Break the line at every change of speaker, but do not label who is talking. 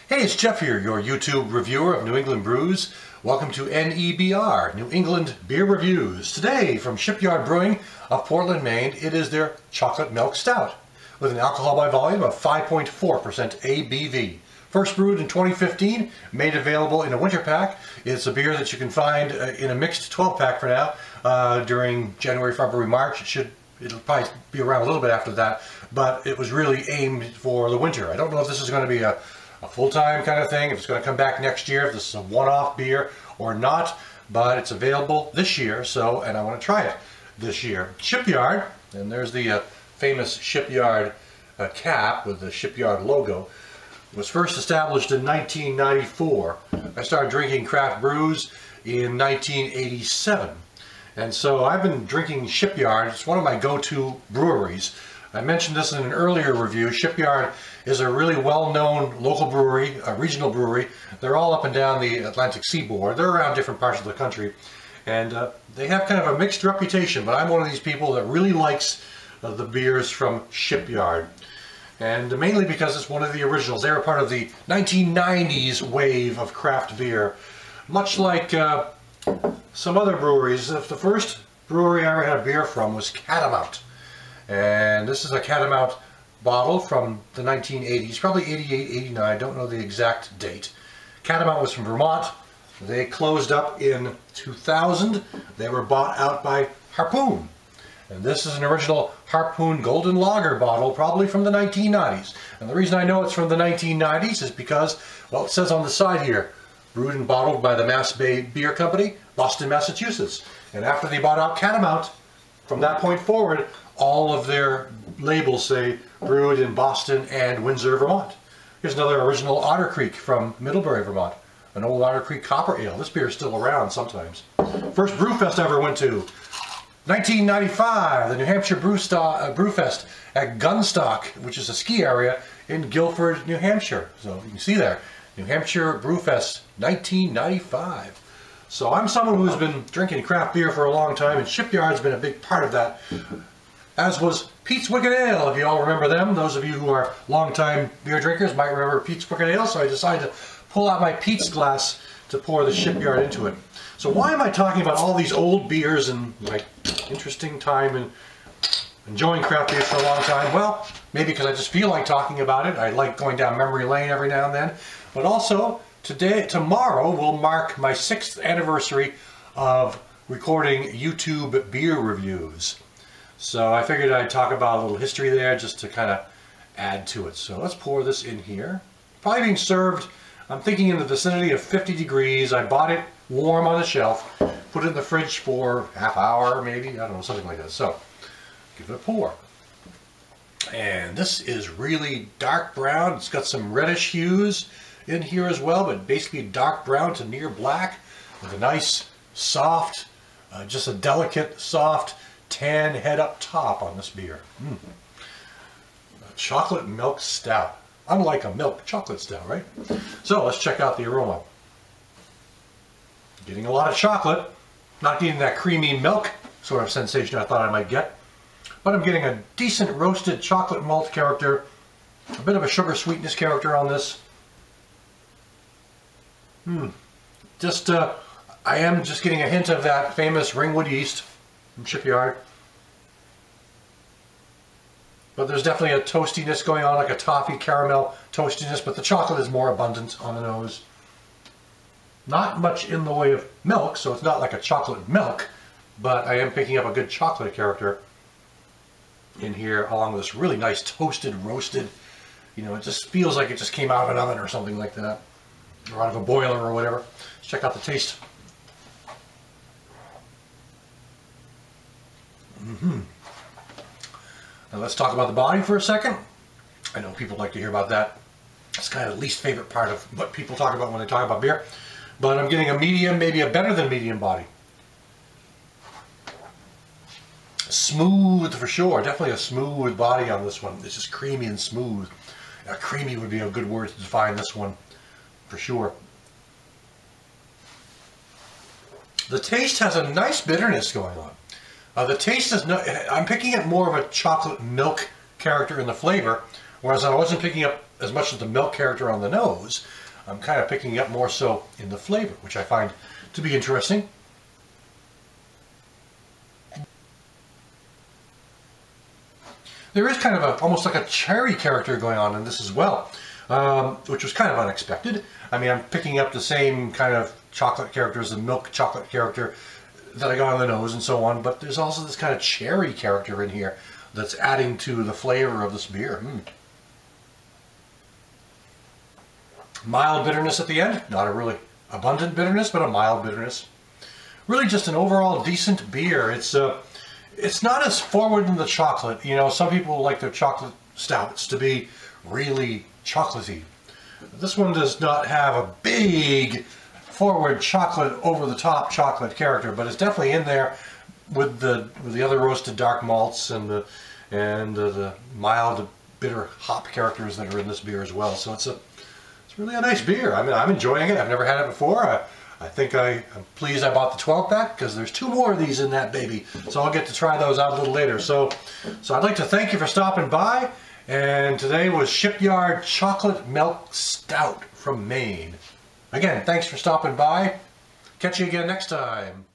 Hey, it's Jeff here, your YouTube reviewer of New England brews. Welcome to NEBR, New England Beer Reviews. Today, from Shipyard Brewing of Portland, Maine, it is their Chocolate Milk Stout with an alcohol by volume of 5.4% ABV. First brewed in 2015, made available in a winter pack. It's a beer that you can find in a mixed 12-pack for now during January, February, March. It'll probably be around a little bit after that, but it was really aimed for the winter. I don't know if this is going to be a full-time kind of thing, if it's going to come back next year, if this is a one-off beer or not, but it's available this year, and I want to try it this year. Shipyard, and there's the famous Shipyard cap with the Shipyard logo, was first established in 1994. I started drinking craft brews in 1987, and so I've been drinking Shipyard. It's one of my go-to breweries. I mentioned this in an earlier review. Shipyard is a really well-known local brewery, a regional brewery. They're all up and down the Atlantic seaboard. They're around different parts of the country, and they have kind of a mixed reputation, but I'm one of these people that really likes the beers from Shipyard, and mainly because it's one of the originals. They were part of the 1990s wave of craft beer, much like some other breweries. The first brewery I ever had a beer from was Catamount. And this is a Catamount bottle from the 1980s, probably 88, 89, I don't know the exact date. Catamount was from Vermont. They closed up in 2000. They were bought out by Harpoon. And this is an original Harpoon Golden Lager bottle, probably from the 1990s. And the reason I know it's from the 1990s is because, well, it says on the side here, brewed and bottled by the Mass Bay Beer Company, Boston, Massachusetts. And after they bought out Catamount, from that point forward, all of their labels say brewed in Boston and Windsor, Vermont. Here's another original Otter Creek from Middlebury, Vermont. An old Otter Creek Copper Ale. This beer is still around sometimes. First Brewfest I ever went to, 1995, the New Hampshire Brewfest at Gunstock, which is a ski area in Guilford, New Hampshire. So you can see there, New Hampshire Brewfest, 1995. So I'm someone who's been drinking craft beer for a long time, and Shipyard's been a big part of that. As was Pete's Wicked Ale, if you all remember them. Those of you who are longtime beer drinkers might remember Pete's Wicked Ale, so I decided to pull out my Pete's glass to pour the Shipyard into it. So why am I talking about all these old beers and my interesting time and enjoying craft beer for a long time? Well, maybe because I just feel like talking about it. I like going down memory lane every now and then. But also, tomorrow will mark my 6th anniversary of recording YouTube beer reviews. So I figured I'd talk about a little history there just to kind of add to it. So let's pour this in here. Probably being served, I'm thinking, in the vicinity of 50 degrees. I bought it warm on the shelf, put it in the fridge for half hour maybe, I don't know, something like that. So give it a pour. And this is really dark brown. It's got some reddish hues in here as well, but basically dark brown to near black with a nice soft, just a delicate soft tan head up top on this beer. A Chocolate Milk Stout. Unlike a milk chocolate stout, right? So let's check out the aroma. Getting a lot of chocolate, not getting that creamy milk sort of sensation I thought I might get, but I'm getting a decent roasted chocolate malt character, a bit of a sugar sweetness character on this. I am just getting a hint of that famous Ringwood yeast from Shipyard. But there's definitely a toastiness going on, like a toffee caramel toastiness, but the chocolate is more abundant on the nose. Not much in the way of milk, so it's not like a chocolate milk, but I am picking up a good chocolate character in here along with this really nice toasted, roasted, you know, it just feels like it just came out of an oven or something like that, or out of a boiler or whatever. Let's check out the taste. Now let's talk about the body for a second. I know people like to hear about that. It's kind of the least favorite part of what people talk about when they talk about beer. But I'm getting a medium, maybe a better than medium body. Smooth for sure, definitely a smooth body on this one. It's just creamy and smooth. Creamy would be a good word to define this one, for sure. The taste has a nice bitterness going on. The taste is I'm picking up more of a chocolate milk character in the flavor Whereas I wasn't picking up as much of the milk character on the nose, I'm kind of picking up more so in the flavor, which I find to be interesting. There is kind of almost like a cherry character going on in this as well, which was kind of unexpected. I mean, I'm picking up the same kind of chocolate character as the milk chocolate character that I got on the nose and so on, but there's also this kind of cherry character in here that's adding to the flavor of this beer. Mild bitterness at the end, not a really abundant bitterness, but a mild bitterness. Really just an overall decent beer. It's not as forward in the chocolate. You know, some people like their chocolate stouts to be really chocolatey. This one does not have a big forward chocolate, over-the-top chocolate character, but it's definitely in there with the other roasted dark malts and the mild bitter hop characters that are in this beer as well. So it's really a nice beer. I mean, I'm enjoying it. I've never had it before. I think I'm pleased I bought the 12 pack because there's 2 more of these in that baby. So I'll get to try those out a little later. So I'd like to thank you for stopping by. And today was Shipyard Chocolate Milk Stout from Maine. Again, thanks for stopping by. Catch you again next time.